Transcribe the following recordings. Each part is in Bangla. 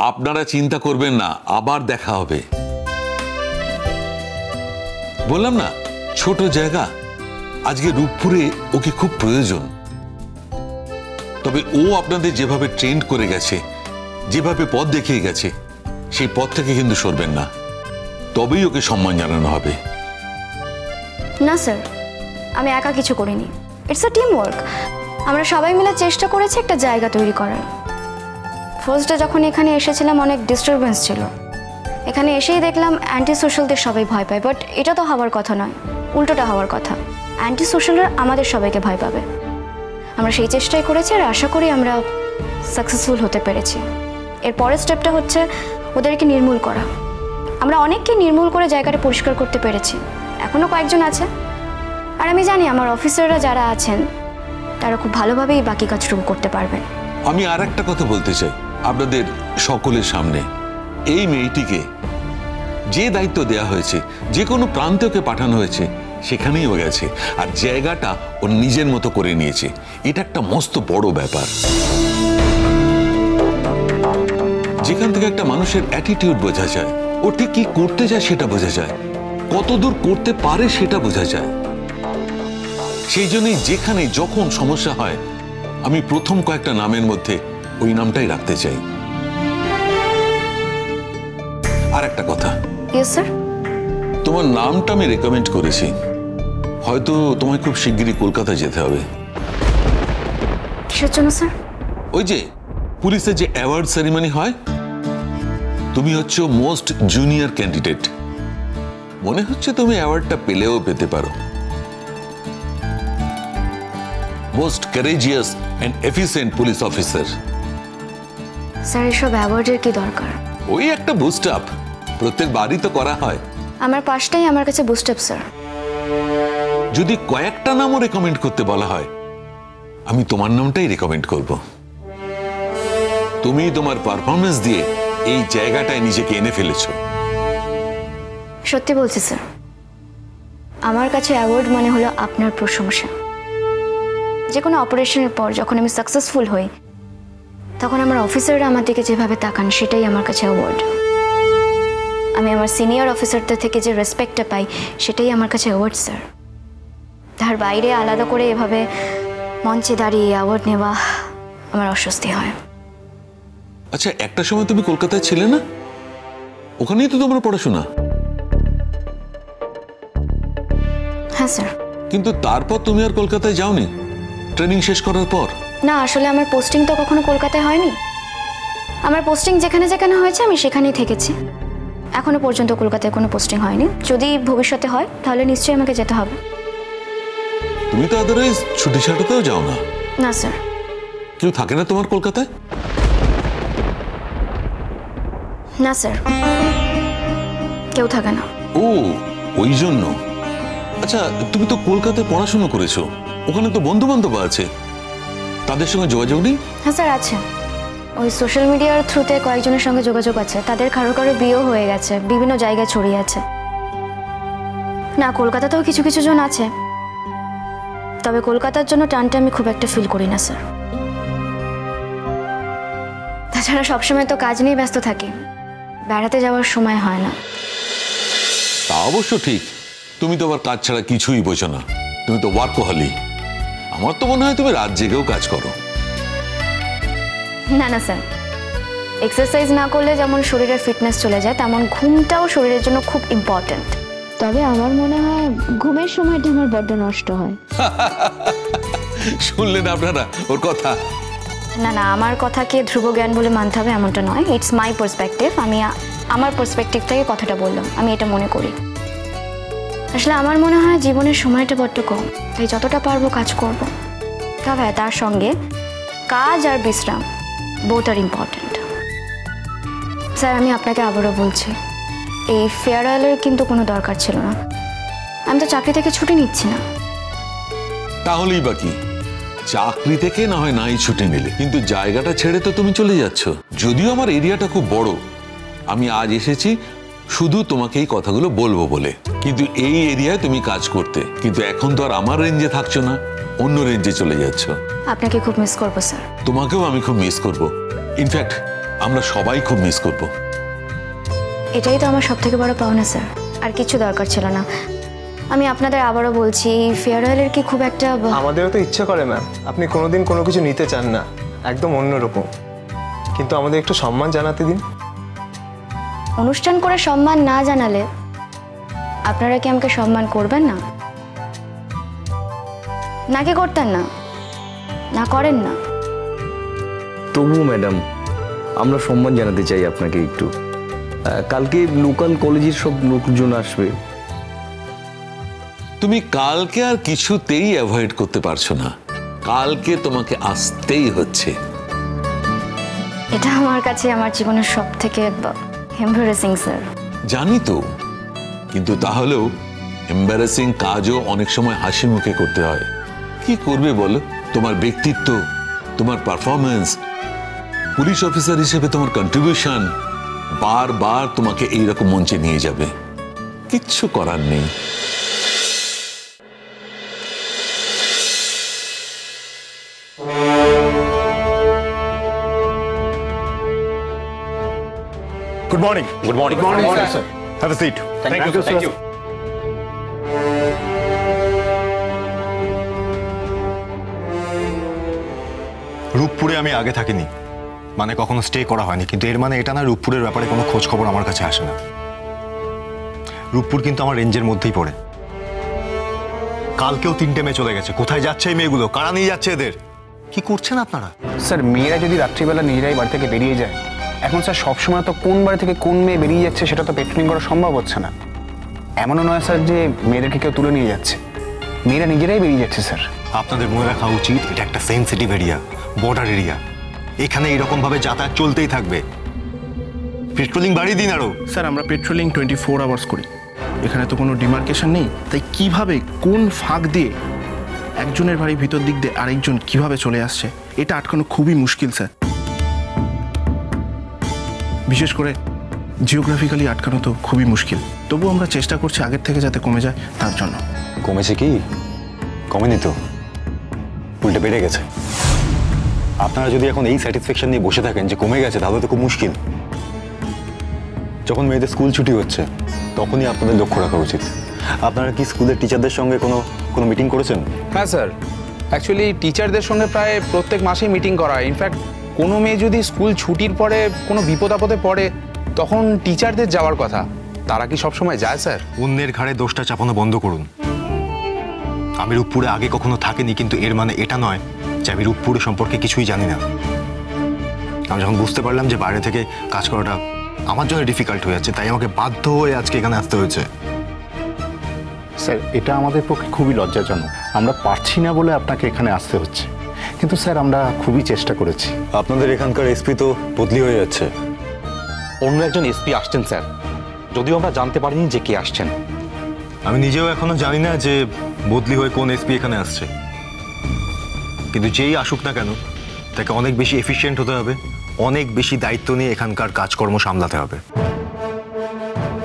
আপনারা চিন্তা করবেন না, আবার দেখা হবে। বললাম না ছোট জায়গা, আজকে রূপপুরে ওকে খুব প্রয়োজন। তবে ও আপনাদের যেভাবে ট্রেন্ড করে গেছে, যেভাবে পথ দেখিয়ে গেছে, সেই পথ থেকে কিন্তু সরবেন না, তবেই ওকে সম্মান জানানো হবে। না স্যার, আমি একা কিছু করিনি, ইটস আ টিম ওয়ার্ক। আমরা সবাই মিলে চেষ্টা করেছি একটা জায়গা তৈরি করার। ফার্স্ট ডে যখন এখানে এসেছিলাম অনেক ডিস্টারবেন্স ছিল, এখানে এসেই দেখলাম অ্যান্টি সোশ্যালদের সবাই ভয় পায়, বাট এটা তো হওয়ার কথা নয়, উল্টোটা হওয়ার কথা। অ্যান্টি সোশ্যালরা আমাদের সবাইকে ভয় পাবে। আমরা সেই চেষ্টাই করেছি আর আশা করি আমরা সাকসেসফুল হতে পেরেছি। এর পরের স্টেপটা হচ্ছে ওদেরকে নির্মূল করা। আমরা অনেককে নির্মূল করে জায়গাটা পরিষ্কার করতে পেরেছি, এখনও কয়েকজন আছে। আর আমি জানি আমার অফিসাররা যারা আছেন তারা খুব ভালোভাবেই বাকি কাজটুকু করতে পারবেন। আমি আর একটা কথা বলতে চাই আপনাদের সকলের সামনে, এই মেয়েটিকে যে দায়িত্ব দেয়া হয়েছে, যে কোনো প্রান্তে ওকে পাঠানো হয়েছে, সেখানেই ও গেছে আর জায়গাটা ও নিজের মতো করে নিয়েছে। এটা একটা মস্ত বড় ব্যাপার। যেখান থেকে একটা মানুষের অ্যাটিটিউড বোঝা যায়, ও ঠিক কি করতে চায় সেটা বোঝা যায়, কতদূর করতে পারে সেটা বোঝা যায়। সেই জন্যই যেখানে যখন সমস্যা হয়, আমি প্রথম কয়েকটা নামের মধ্যে ওই নামটাই রাখতে চাই। আর একটা কথা, ইয়েস স্যার। তোমার নামটা আমি রেকমেন্ড করেছি, হয়তো তোমায় খুব শিগগিরই কলকাতা যেতে হবে। কিসের জন্য স্যার? ওই যে পুলিশের যে অ্যাওয়ার্ড সেরিমনি হয়, তুমি হচ্ছে মোস্ট জুনিয়র ক্যান্ডিডেট। মনে হচ্ছে তুমি অ্যাওয়ার্ডটা পেলেও পেতে পারো। Most courageous and efficient police officer. Sir এসব অ্যাওয়ার্ডের কি দরকার? ওই একটা বুস্ট আপ, প্রত্যেকবারই তো করা হয়। আমার পাশটাই আমার কাছে বুস্ট আপ স্যার। যদি কয়েকটা নামও রেকমেন্ড করতে বলা হয়, আমি তোমার নামটাই রেকমেন্ড করব। তুমি তোমার পারফরমেন্স দিয়ে এই জায়গাটায় নিজেকে এনে ফেলেছো। সত্যি বলছি স্যার, আমার কাছে অ্যাওয়ার্ড মানে হলো আপনার প্রশংসা। যে কোনো অপারেশনের পর যখন আমি সাকসেসফুল হই, তখন আমার অফিসাররা আমার দিকে যেভাবে তাকান, সেটাই আমার কাছে অ্যাওয়ার্ড। আমি আমার সিনিয়র অফিসারদের থেকে যে রেসপেক্টটা পাই, সেটাই আমার কাছে অ্যাওয়ার্ড স্যার। তার বাইরে আলাদা করে এভাবে মঞ্চে দাঁড়িয়ে অ্যাওয়ার্ড নেওয়া আমার অস্বস্তি হয়। আচ্ছা, একটা সময় তুমি কলকাতায় ছিলে না? ওখানেই তো তোমার পড়াশোনা। হ্যাঁ স্যার। কিন্তু তারপর তুমি আর কলকাতায় যাওনি ট্রেনিং শেষ করার পর? না, আসলে আমার পোস্টিং তো কখনো কলকাতায় হয়নি। আমার পোস্টিং যেখানে যেখানে হয়েছে আমি সেখানেই থেকেছি। এখনো পর্যন্ত কলকাতায় কোনো পোস্টিং হয়নি। যদি ভবিষ্যতে হয় তাহলে নিশ্চয়ই আমাকে যেতে হবে। তুমি তো আদারওয়াইজ ছুটি ছাটাতেও যাও না? না স্যার। কেউ থাকে না তোমার কলকাতায়? না স্যার, কেউ থাকে না। ও, ওই জন্য। আচ্ছা, তুমি তো কলকাতায় পড়াশোনা করেছো, ওখানে তো বন্ধু বান্ধব আছে, তাদের সঙ্গে যোগাযোগ নেই? হ্যাঁ স্যার, আছে। ওই সোশ্যাল মিডিয়ার থ্রুতে কয়েকজনের সঙ্গে যোগাযোগ আছে। তাদের কারো কারো বিয়েও হয়ে গেছে, বিভিন্ন জায়গায় ছড়িয়ে আছে। না, কলকাতাতেও কিছু কিছু জন আছে, তবে কলকাতার জন্য টানটা আমি খুব একটা ফিল করি না স্যার। তাছাড়া সবসময় তো কাজ নিয়ে ব্যস্ত থাকি, বেড়াতে যাওয়ার সময় হয় না। তা অবশ্য ঠিক, তুমি তো আবার কাজ ছাড়া কিছুই বোঝো না, তুমি তো ওয়ার্কহলিক। আমার তো মনে হয় তুমি রাত জেগেও কাজ করো। না না স্যার, এক্সারসাইজ না করলে যেমন শরীরের ফিটনেস চলে যায়, তেমন ঘুমটাও শরীরের জন্য খুব ইম্পর্ট্যান্ট। তবে আমার মনে হয় ঘুমের সময়টা আমার বড্ড নষ্ট হয়। শুনলেন আপনারা ওর কথা? না না, আমার কথাকে ধ্রুব জ্ঞান বলে মানতে হবে এমনটা নয়। It's my perspective. আমি আমার পার্সপেক্টিভ থেকে কথাটা বললাম, আমি এটা মনে করি। আসলে আমার মনে হয় জীবনের সময়টা বড্ড কম, তাই যতটা পারবো কাজ করব। তবে তার সঙ্গে কাজ আর বিশ্রাম বোথ আর ইম্পর্ট্যান্ট। স্যার, আমি আপনাকে আবারও বলছি, এই ফেয়ারওয়েলের কিন্তু কোনো দরকার ছিল না। আমি তো চাকরি থেকে ছুটি নিচ্ছি না। তাহলেই বাকি চাকরি থেকে না হয় নাই ছুটি নিলে, কিন্তু জায়গাটা ছেড়ে তো তুমি চলে যাচ্ছ। যদিও আমার এরিয়াটা খুব বড়, আমি আজ এসেছি শুধু তোমাকে এই কথাগুলো বলবো বলে, কিন্তু এই এরিয়ায় তুমি কাজ করতে, কিন্তু এখন তো আর আমার রেঞ্জে থাকছো না, অন্য রেঞ্জে চলে যাচ্ছ। আপনাকে খুব মিস করবো স্যার। তোমাকেও আমি খুব মিস করব। ইনফ্যাক্ট আমরা সবাই খুব মিস করব। এটাই তো আমার সব থেকে বড় পাওনা স্যার, আর কিছু দরকার ছিল না। আমি আপনাদের আবারও বলছি, এই ফেয়ারওয়েলের কি খুব একটা আমাদেরও তো ইচ্ছে করে ম্যাম, আপনি কোনোদিন কোনো কিছু নিতে চান না, একদম অন্যরকম, কিন্তু আমাদের একটু সম্মান জানাতে দিন। অনুষ্ঠান করে সম্মান না জানালে আপনারা কি আমাকে সম্মান করবেন না, নাকি করতেন না, না করেন না? তবুও ম্যাডাম আমরা সম্মান জানাতে চাই আপনাকে একটু। কালকে লোকাল কলেজের সব লোকজন আসবে। তুমি কালকে আর কিছুতেই অ্যাভয়েড করতে পারছো না, কালকে তোমাকে আসতেই হচ্ছে। এটা আমার কাছে আমার জীবনের সব থেকে এম্বারেসিং স্যার। জানি তো, কিন্তু তাহলেও এম্বারেসিং কাজও অনেক সময় হাসি মুখে করতে হয়। কি করবে বলো? তোমার ব্যক্তিত্ব, তোমার পারফরমেন্স, পুলিশ অফিসার হিসেবে তোমার কন্ট্রিবিউশন বারবার তোমাকে এইরকম মঞ্চে নিয়ে যাবে। কিচ্ছু করার নেই। Good morning. Good morning. Good morning, sir. Have a seat. Thank you, sir. Thank you. রূপপুরে আমি আগে থাকিনি, মানে কখনো স্টে করা হয়নি, কিন্তু এর মানে এটা না রূপপুরের ব্যাপারে কোনো খোঁজ খবর আমার কাছে আসে না। রূপপুর কিন্তু আমার রেঞ্জের মধ্যেই পড়ে। কালকেও 3টে মেয়ে চলে গেছে। কোথায় যাচ্ছে এই মেয়েগুলো? কারা নিয়ে যাচ্ছে এদের? কি করছেন আপনারা? স্যার মেয়েরা যদি রাত্রিবেলা নিজেরাই বাড়ি থেকে বেরিয়ে যায়, এখন স্যার সবসময় তো কোন বাড়ি থেকে কোন মেয়ে বেরিয়ে যাচ্ছে সেটা তো পেট্রোলিং করা সম্ভব হচ্ছে না। এমনও নয় স্যার যে মেয়েদেরকে কেউ তুলে নিয়ে যাচ্ছে, মেয়েরা নিজেরাই বেরিয়ে যাচ্ছে স্যার। আপনাদের মনে রাখা উচিত এটা একটা সেন্সিটিভ এরিয়া, বর্ডার এরিয়া। এখানে এরকম ভাবে যাতায়াত চলতেই থাকবে। পেট্রোলিং বাড়িয়ে দিন আরো। স্যার আমরা পেট্রোলিং 24 আওয়ার্স করি, এখানে তো কোনো ডিমার্কেশন নেই, তাই কিভাবে কোন ফাঁক দিয়ে একজনের বাড়ির ভিতর দিক দিয়ে আরেকজন কিভাবে চলে আসছে এটা আটকানো খুবই মুশকিল স্যার। বিশেষ করে জিওগ্রাফিক্যালি আটকানো তো খুবই মুশকিল। তবু আমরা চেষ্টা করছি আগের থেকে যাতে কমে যায় তার জন্য। কমেছে কি? কমেনি তো, উল্টে বেড়ে গেছে। আপনারা যদি এখন এই স্যাটিসফ্যাকশন নিয়ে বসে থাকেন যে কমে গেছে, তাহলে তো খুব মুশকিল। যখন মেয়েদের স্কুল ছুটি হচ্ছে তখনই আপনাদের লক্ষ্য রাখা উচিত। আপনারা কি স্কুলের টিচারদের সঙ্গে কোনো মিটিং করেছেন? হ্যাঁ স্যার, অ্যাকচুয়ালি টিচারদের সঙ্গে প্রায় প্রত্যেক মাসেই মিটিং করা হয়। ইনফ্যাক্ট কোনো মেয়ে যদি স্কুল ছুটির পরে কোনো বিপদ আপদে পড়ে তখন টিচারদের যাওয়ার কথা, তারা কি সবসময় যায় স্যার? অন্যের ঘাড়ে দোষটা চাপানো বন্ধ করুন। আমি রূপপুরে আগে কখনো থাকিনি, কিন্তু এর মানে এটা নয় যে আমি রূপপুরে সম্পর্কে কিছুই জানি না। আমি যখন বুঝতে পারলাম যে বাইরে থেকে কাজ করাটা আমার জন্য ডিফিকাল্ট হয়ে যাচ্ছে, তাই আমাকে বাধ্য হয়ে আজকে এখানে আসতে হয়েছে। স্যার এটা আমাদের পক্ষে খুবই লজ্জাজনক, আমরা পারছি না বলে আপনাকে এখানে আসতে হচ্ছে, কিন্তু স্যার আমরা খুবই চেষ্টা করেছি। আপনাদের এখানকার এসপি তো বদলি হয়ে যাচ্ছে। অন্য একজন এসপি আসছেন স্যার, যদিও আমরা জানতে পারিনি যে কে আসছেন। আমি নিজেও এখনো জানি না যে বদলি হয়ে কোন এসপি এখানে আসছে, কিন্তু যেই আসুক না কেন তাকে অনেক বেশি এফিশিয়েন্ট হতে হবে, অনেক বেশি দায়িত্ব নিয়ে এখানকার কাজকর্ম সামলাতে হবে।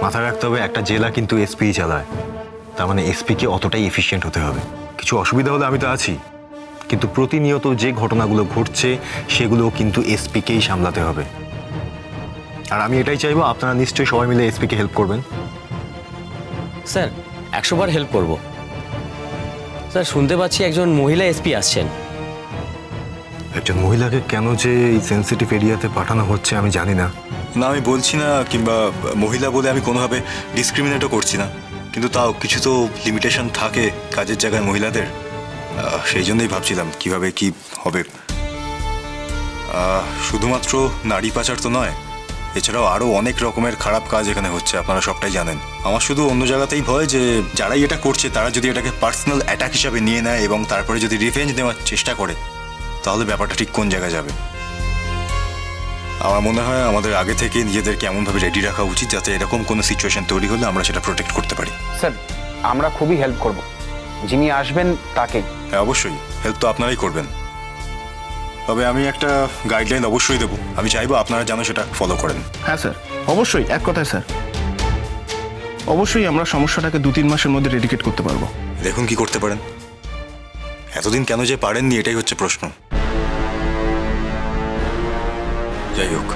মাথায় রাখতে হবে একটা জেলা কিন্তু এসপি চালায়, তার মানে এসপিকে অতটাই এফিশিয়েন্ট হতে হবে। কিছু অসুবিধা হলে আমি তো আছি, কিন্তু প্রতিনিয়ত যে ঘটনাগুলো ঘটছে সেগুলো কিন্তু এসপিকেই সামলাতে হবে। আর আমি এটাই চাইবো আপনারা নিশ্চয়ই সবাই মিলে এসপিকে হেল্প করবেন। স্যার 100 বার হেল্প করব। স্যার শুনতে পাচ্ছি একজন মহিলা এসপি আসছেন। একজন মহিলাকে কেন যে এই সেন্সিটিভ এরিয়াতে পাঠানো হচ্ছে আমি জানি না। না আমি বলছি না, কিংবা মহিলা বলে আমি কোনোভাবে ডিসক্রিমিনেটও করছি না, কিন্তু তাও কিছু তো লিমিটেশন থাকে কাজের জায়গায় মহিলাদের। সেই জন্যই ভাবছিলাম কিভাবে কি হবে। শুধুমাত্র নারী পাচার তো নয়, এছাড়াও আরও অনেক রকমের খারাপ কাজ এখানে হচ্ছে, আপনারা সবটাই জানেন। আমার শুধু অন্য জায়গাতেই ভয় যে যারাই এটা করছে তারা যদি এটাকে পার্সোনাল অ্যাটাক হিসাবে নিয়ে নেয় এবং তারপরে যদি রিভেঞ্জ নেওয়ার চেষ্টা করে, তাহলে ব্যাপারটা ঠিক কোন জায়গায় যাবে। আমার মনে হয় আমাদের আগে থেকে নিজেদেরকে এমনভাবে রেডি রাখা উচিত যাতে এরকম কোনো সিচুয়েশন তৈরি হলে আমরা সেটা প্রোটেক্ট করতে পারি। স্যার আমরা খুবই হেল্প করব, যিনি আসবেন তাকেই। হ্যাঁ অবশ্যই, হেল্প তো আপনারাই করবেন, তবে আমি একটা গাইডলাইন অবশ্যই দেবো। আমি চাইবো আপনারা যেন সেটা ফলো করেন। হ্যাঁ স্যার অবশ্যই, এক কথায় স্যার অবশ্যই আমরা সমস্যাটাকে 2-3 মাসের মধ্যে রেডিকেট করতে পারবো। দেখুন কি করতে পারেন। এতদিন কেন যে পারেননি এটাই হচ্ছে প্রশ্ন। যাই হোক,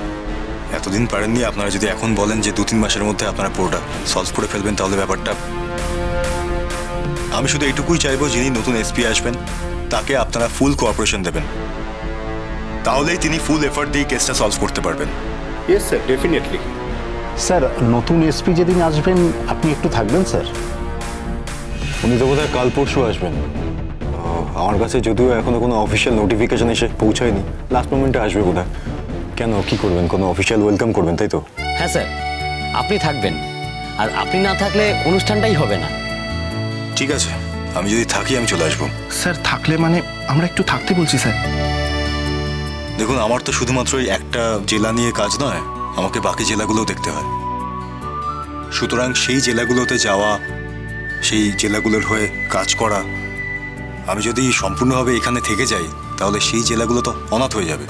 এতদিন পারেননি, আপনারা যদি এখন বলেন যে 2-3 মাসের মধ্যে আপনারা পুরোটা সলভ করে ফেলবেন, তাহলে ব্যাপারটা, আমি শুধু এইটুকুই চাইবো যিনি নতুন এসপি আসবেন তাকে আপনারা ফুল কোঅপারেশন দেবেন, তাহলেই তিনি ফুল এফর্ট দিয়ে কেসটা সলভ করতে পারবেন। Yes sir, definitely. স্যার, নতুন এসপি যেদিন আসবেন আপনি একটু থাকবেন স্যার? উনি তো বোধহয় কাল পরশু আসবেন। আমার কাছে যদিও এখনো কোনো অফিসিয়াল নোটিফিকেশন এসে পৌঁছায়নি, লাস্ট মোমেন্টে আসবে বোধহয়। কেন, কি করবেন? কোনো অফিসিয়াল ওয়েলকাম করবেন, তাই তো? হ্যাঁ স্যার, আপনি থাকবেন, আর আপনি না থাকলে অনুষ্ঠানটাই হবে না। ঠিক আছে, আমি যদি থাকি আমি চলে আসবো। স্যার থাকলে মানে আমরা একটু থাকতে বলছি স্যার। দেখুন, আমার তো শুধুমাত্র এই একটা জেলা নিয়ে কাজ নয়, আমাকে বাকি জেলাগুলোও দেখতে হয়। সুতরাং সেই জেলাগুলোতে যাওয়া, সেই জেলাগুলোর হয়ে কাজ করা, আমি যদি সম্পূর্ণভাবে এখানে থেকে যাই তাহলে সেই জেলাগুলো তো অনাথ হয়ে যাবে।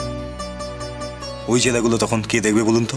ওই জেলাগুলো তখন কে দেখবে বলুন তো?